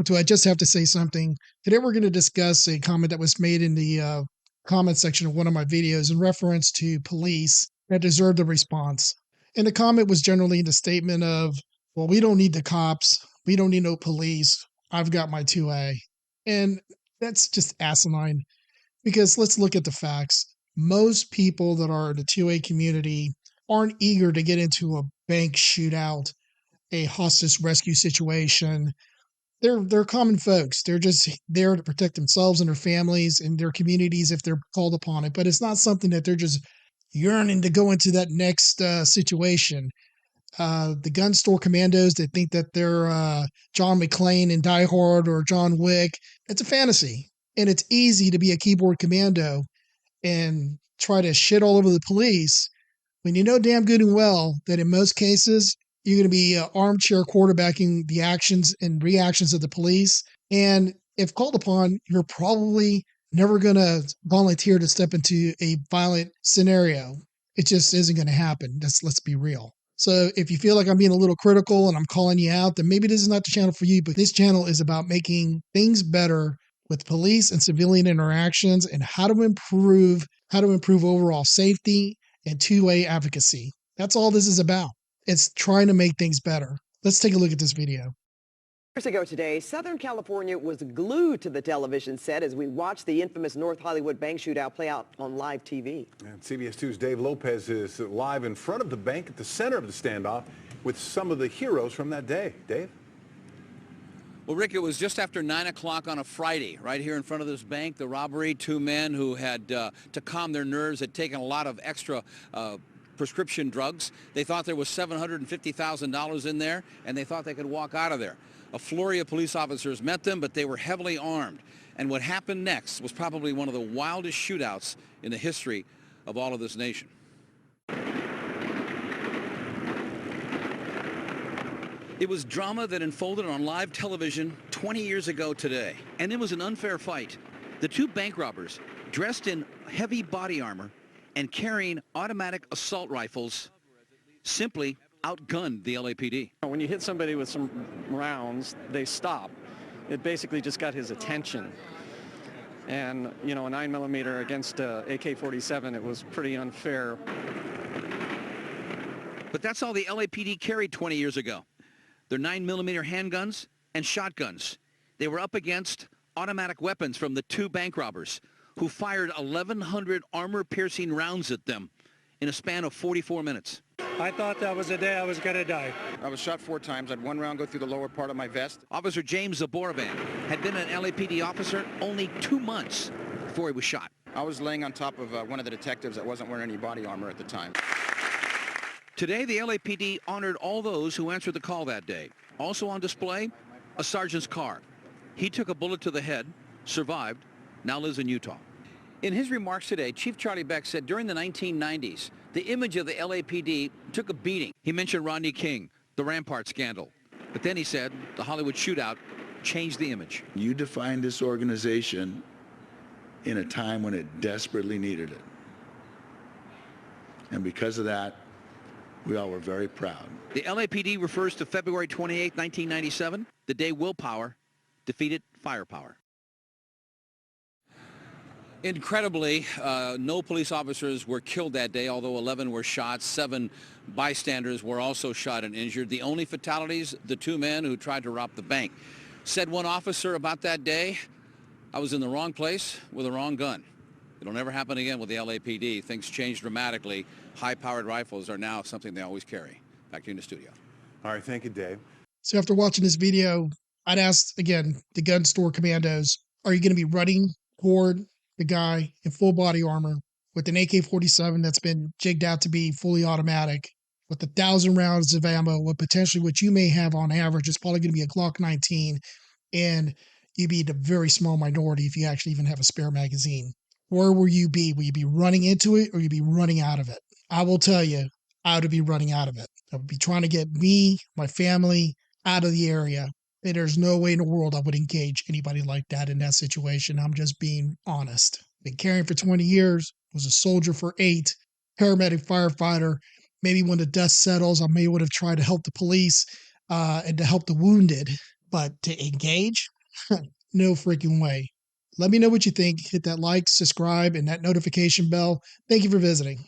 So I just have to say something. Today we're going to discuss a comment that was made in the comment section of one of my videos in reference to police that deserved a response. And the comment was generally the statement of, well, we don't need the cops. We don't need no police. I've got my 2A. And that's just asinine because let's look at the facts. Most people that are in the 2A community aren't eager to get into a bank shootout, a hostage rescue situation. They're common folks. They're just there to protect themselves and their families and their communities if they're called upon it. But it's not something that they're just yearning to go into that next situation. The gun store commandos that think that they're John McClane in Die Hard or John Wick, it's a fantasy. And it's easy to be a keyboard commando and try to shit all over the police when you know damn good and well that in most cases you're going to be armchair quarterbacking the actions and reactions of the police. And if called upon, you're probably never going to volunteer to step into a violent scenario. It just isn't going to happen. Let's be real. So if you feel like I'm being a little critical and I'm calling you out, then maybe this is not the channel for you. But this channel is about making things better with police and civilian interactions and how to improve overall safety and 2A advocacy. That's all this is about. It's trying to make things better. Let's take a look at this video. Years ago today, Southern California was glued to the television set as we watched the infamous North Hollywood bank shootout play out on live TV. And CBS 2's Dave Lopez is live in front of the bank at the center of the standoff with some of the heroes from that day. Dave? Well, Rick, it was just after 9 o'clock on a Friday, right here in front of this bank. The robbery, two men who had, to calm their nerves, had taken a lot of extra prescription drugs. They thought there was $750,000 in there, and they thought they could walk out of there. A flurry of police officers met them, but they were heavily armed. And what happened next was probably one of the wildest shootouts in the history of all of this nation. It was drama that unfolded on live television 20 years ago today, and it was an unfair fight. The two bank robbers, dressed in heavy body armor and carrying automatic assault rifles, simply outgunned the LAPD. When you hit somebody with some rounds, they stop. It basically just got his attention. And, you know, a 9mm against a AK-47, it was pretty unfair. But that's all the LAPD carried 20 years ago. Their 9mm handguns and shotguns. They were up against automatic weapons from the two bank robbers who fired 1,100 armor-piercing rounds at them in a span of 44 minutes. I thought that was the day I was going to die. I was shot 4 times. I had one round go through the lower part of my vest. Officer James Zaborovan had been an LAPD officer only 2 months before he was shot. I was laying on top of one of the detectives that wasn't wearing any body armor at the time. Today, the LAPD honored all those who answered the call that day. Also on display, a sergeant's car. He took a bullet to the head, survived, now lives in Utah. In his remarks today, Chief Charlie Beck said during the 1990s, the image of the LAPD took a beating. He mentioned Rodney King, the Rampart scandal. But then he said the Hollywood shootout changed the image. You defined this organization in a time when it desperately needed it. And because of that, we all were very proud. The LAPD refers to February 28, 1997, the day willpower defeated firepower. Incredibly, no police officers were killed that day, although 11 were shot. 7 bystanders were also shot and injured. The only fatalities, the 2 men who tried to rob the bank. Said one officer about that day, I was in the wrong place with the wrong gun. It'll never happen again with the LAPD. Things changed dramatically. High-powered rifles are now something they always carry. Back to you in the studio. All right, thank you, Dave. So after watching this video, I'd ask, again, the gun store commandos, are you going to be running toward the guy in full body armor with an AK-47 that's been jigged out to be fully automatic with 1,000 rounds of ammo, what potentially what you may have on average is probably going to be a Glock 19, and you'd be the very small minority if you actually even have a spare magazine. Where will you be? Will you be running into it or will you be running out of it? I will tell you, I would be running out of it. I would be trying to get me, my family out of the area. And there's no way in the world I would engage anybody like that in that situation. I'm just being honest. Been carrying for 20 years, was a soldier for 8, paramedic firefighter. Maybe when the dust settles, I may would have tried to help the police and to help the wounded. But to engage, no freaking way. Let me know what you think. Hit that like, subscribe, and that notification bell. Thank you for visiting.